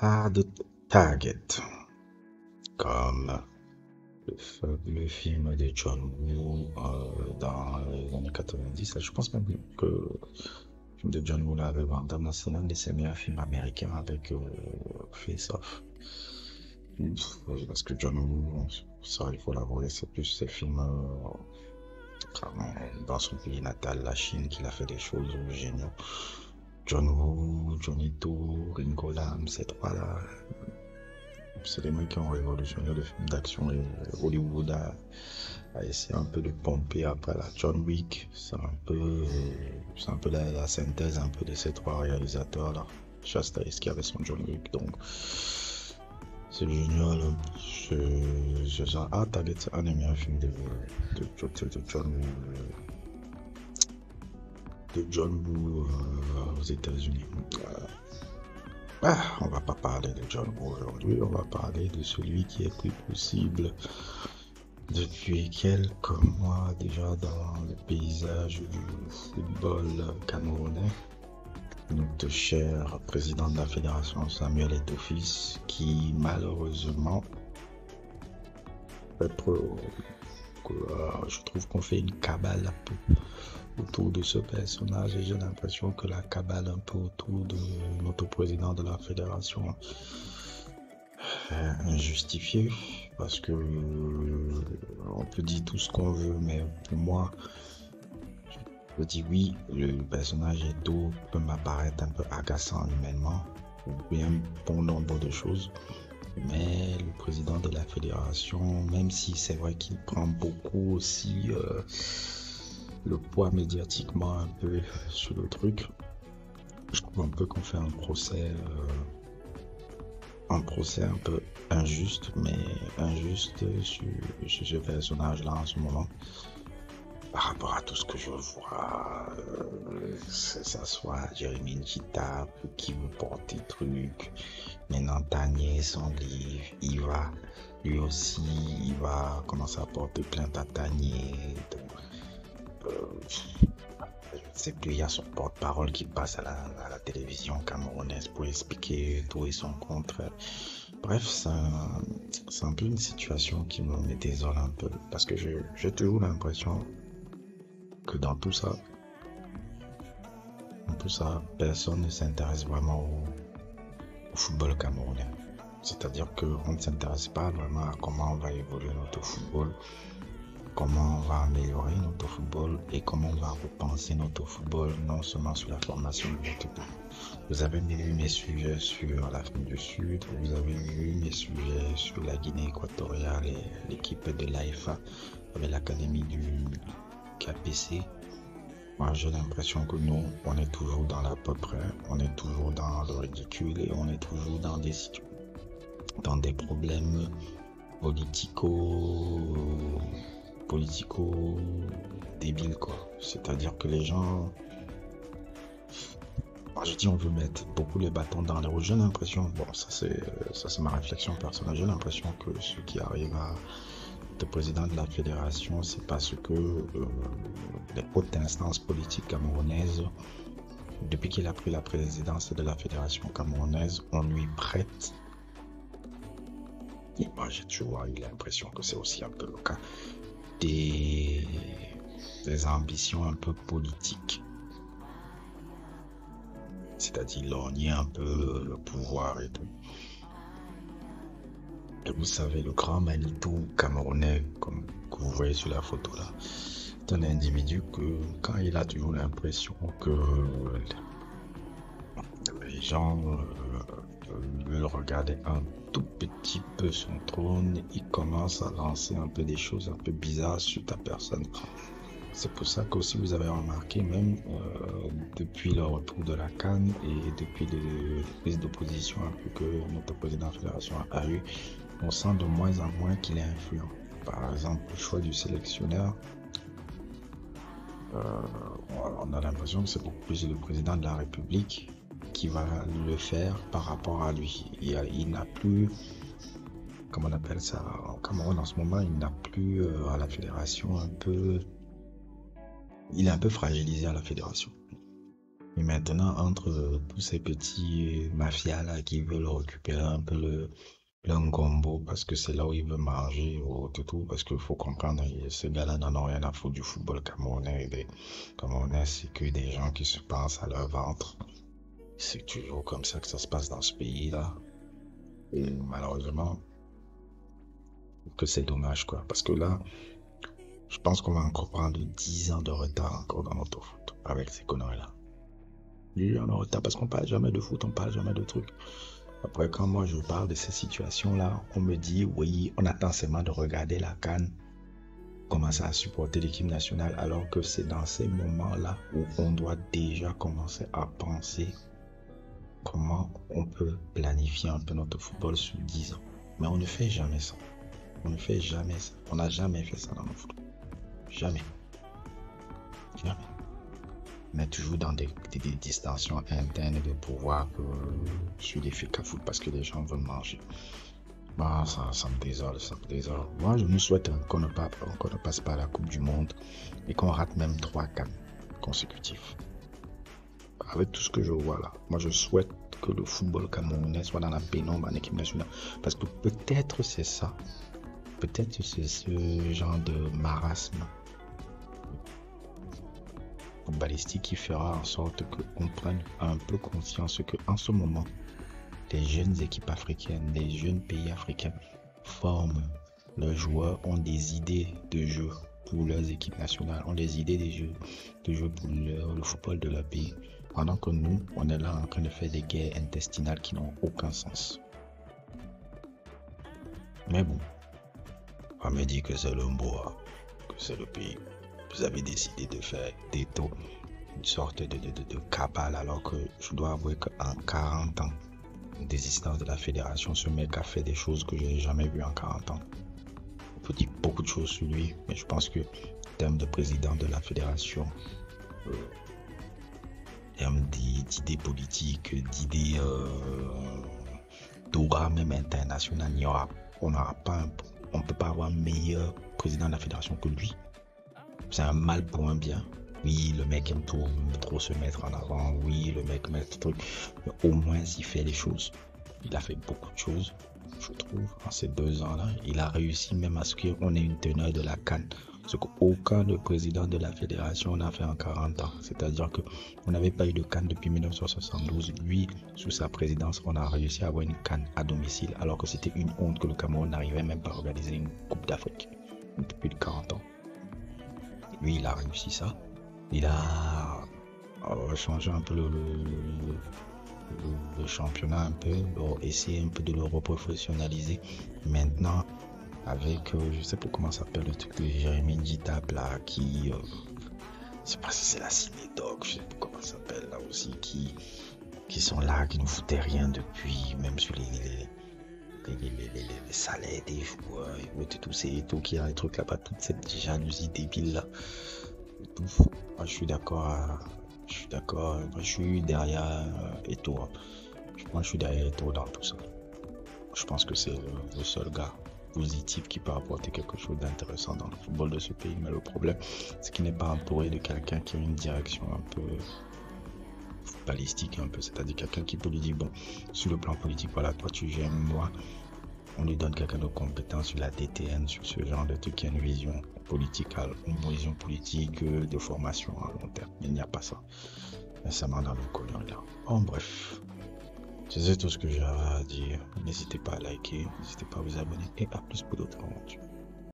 Hard Target, comme le fabuleux film de John Woo dans les années 90. Je pense même que le film de John Woo là, avec Van Damme, c'est l'un de ses meilleurs films américains avec Face Off. Parce que John Woo, ça il faut l'avouer, c'est plus ses films dans son pays natal, la Chine, qu'il a fait des choses géniaux. John Woo, Johnny To, Ringo Lam, ces trois-là, c'est les mecs qui ont révolutionné le film d'action et Hollywood a essayé un peu de pomper après la John Wick. C'est un peu la synthèse un peu de ces trois réalisateurs là. Shasta qui avait son John Wick, donc c'est génial. Target, c'est un des meilleurs films de John Woo, aux États-Unis. On va pas parler de John Woo aujourd'hui, on va parler de celui qui est plus possible depuis quelques mois déjà dans le paysage du football camerounais. Notre cher président de la fédération, Samuel Eto'o, qui malheureusement, je trouve qu'on fait une cabale un peu autour de ce personnage et j'ai l'impression que la cabale un peu autour de notre président de la fédération est injustifiée parce que on peut dire tout ce qu'on veut, mais pour moi, je dis oui, le personnage Edo peut m'apparaître un peu agaçant humainement, ou bien bon nombre de choses. Mais le président de la fédération, même si c'est vrai qu'il prend beaucoup aussi le poids médiatiquement un peu sur le truc, je trouve un peu qu'on fait un procès un peu injuste, mais injuste sur ce personnage-là en ce moment. Par rapport à tout ce que je vois, que ça soit Jérémy Njita qui veut porter truc, maintenant Tanier, son livre, il va, lui aussi, il va commencer à porter plainte à Tanier. Je ne sais plus, il y a son porte-parole qui passe à la télévision camerounaise pour expliquer tout et son contre. Bref, c'est un peu une situation qui me désole un peu, parce que j'ai toujours l'impression que dans tout ça, personne ne s'intéresse vraiment au football camerounais. C'est-à-dire qu'on ne s'intéresse pas vraiment à comment on va évoluer notre football, comment on va améliorer notre football et comment on va repenser notre football, non seulement sur la formation de notre équipe. Vous avez vu mes sujets sur l'Afrique du Sud, vous avez vu mes sujets sur la Guinée équatoriale et l'équipe de l'AFA avec l'académie du KPC. Moi, j'ai l'impression que nous, on est toujours dans l'à peu près, on est toujours dans le ridicule et on est toujours dans des problèmes politico débiles, quoi. C'est-à-dire que les gens, moi, je dis, on veut mettre beaucoup les bâtons dans les roues. J'ai l'impression, bon, ça c'est ma réflexion personnelle, j'ai l'impression que ce qui arrive à le président de la fédération, c'est parce que les hautes instances politiques camerounaises, depuis qu'il a pris la présidence de la fédération camerounaise, on lui prête. Et moi, j'ai toujours eu l'impression que c'est aussi un peu le cas des ambitions un peu politiques. C'est-à-dire lorgner un peu le pouvoir et tout. Et vous savez, le grand Manitou camerounais, comme que vous voyez sur la photo là, c'est un individu que quand il a toujours l'impression que les gens veulent regarder un tout petit peu son trône, il commence à lancer un peu des choses un peu bizarres sur ta personne. C'est pour ça que si vous avez remarqué, même depuis le retour de la CAN et depuis les prises d'opposition un peu que notre président de la fédération a eu, on sent de moins en moins qu'il est influent. Par exemple, le choix du sélectionneur, on a l'impression que c'est beaucoup plus le président de la République qui va le faire par rapport à lui. Il n'a plus, comment on appelle ça, en Cameroun en ce moment, il n'a plus à la fédération il est un peu fragilisé à la fédération. Et maintenant, entre tous ces petits mafias là qui veulent récupérer un peu le Ngombo parce que c'est là où ils veulent manger ou tout, parce qu'il faut comprendre, ces gars-là n'en ont rien à foutre du football camerounais. Des Camerounais, c'est que des gens qui se pensent à leur ventre. C'est toujours comme ça que ça se passe dans ce pays-là. Et malheureusement, que c'est dommage, quoi. Parce que là, je pense qu'on va encore prendre 10 ans de retard encore dans notre foot avec ces conneries-là. 10 ans de retard parce qu'on parle jamais de foot, on parle jamais de trucs. Après, quand moi je parle de ces situations-là, on me dit, oui, on attend seulement de regarder la CAN, commencer à supporter l'équipe nationale, alors que c'est dans ces moments-là où on doit déjà commencer à penser comment on peut planifier un peu notre football sur 10 ans. Mais on ne fait jamais ça. On ne fait jamais ça. On n'a jamais fait ça dans le foot. Jamais. Jamais. Mais toujours dans des distensions internes de pouvoir sur les FICA foot parce que les gens veulent manger. Bah, ça me désole, ça me désole. Moi, je nous souhaite qu'on ne passe pas à la Coupe du Monde et qu'on rate même 3 CAN consécutifs. Avec tout ce que je vois là, moi je souhaite que le football camerounais soit dans la pénombre en équipe nationale. Parce que peut-être c'est ça. Peut-être c'est ce genre de marasme footballistique qui fera en sorte qu'on prenne un peu conscience qu'en ce moment, les jeunes équipes africaines, les jeunes pays africains forment leurs joueurs, ont des idées de jeu pour leurs équipes nationales, ont des idées de jeu pour le football de leur pays. Pendant que nous, on est là en train de faire des guerres intestinales qui n'ont aucun sens. Mais bon, on me dit que c'est le Mboa, que c'est le pays. Vous avez décidé de faire des taux, une sorte de cabale, alors que je dois avouer qu'en 40 ans d'existence de la fédération, ce mec a fait des choses que je n'ai jamais vues en 40 ans. On peut dire beaucoup de choses sur lui, mais je pense que en termes de président de la fédération, en termes d'idées politiques, d'idées d'aura même internationale, on ne peut pas avoir un meilleur président de la fédération que lui. C'est un mal pour un bien. Oui, le mec aime trop se mettre en avant. Oui, le mec met ce truc. Mais au moins, il fait les choses. Il a fait beaucoup de choses, je trouve, en ces 2 ans-là. Il a réussi même à ce qu'on ait une teneur de la CAN. Ce qu'aucun président de la fédération n'a fait en 40 ans. C'est-à-dire qu'on n'avait pas eu de CAN depuis 1972. Lui, sous sa présidence, on a réussi à avoir une CAN à domicile, alors que c'était une honte que le Cameroun n'arrivait même pas à organiser une Coupe d'Afrique depuis 40 ans. Lui, il a réussi ça. Il a changé un peu le championnat, un peu, essayer un peu de le reprofessionnaliser. Maintenant, avec, je sais pas comment ça s'appelle, le truc de Jérémy Djitap là, qui, je sais pas si c'est la Cinédoc, je sais pas comment ça s'appelle là aussi, qui sont là, qui ne foutaient rien depuis, même sur les salaires des joueurs, et tout ces tout qui a les trucs là-bas, toute cette jalousie débile là. Moi, je suis d'accord, moi, je suis derrière Eto'o. Moi, je suis derrière Eto'o dans tout ça. Je pense que c'est le seul gars positif qui peut apporter quelque chose d'intéressant dans le football de ce pays. Mais le problème, c'est qu'il n'est pas entouré de quelqu'un qui a une direction un peu footballistique, un peu, c'est-à-dire quelqu'un qui peut lui dire, bon, sur le plan politique, voilà, toi tu gères, moi, on lui donne quelqu'un de compétent sur la DTN, sur ce genre de truc qui a une vision politique de formation à long terme. Il n'y a pas ça. Récemment dans le colon là. En bref, c'est tout ce que j'ai à dire. N'hésitez pas à liker, n'hésitez pas à vous abonner et à plus pour d'autres aventures.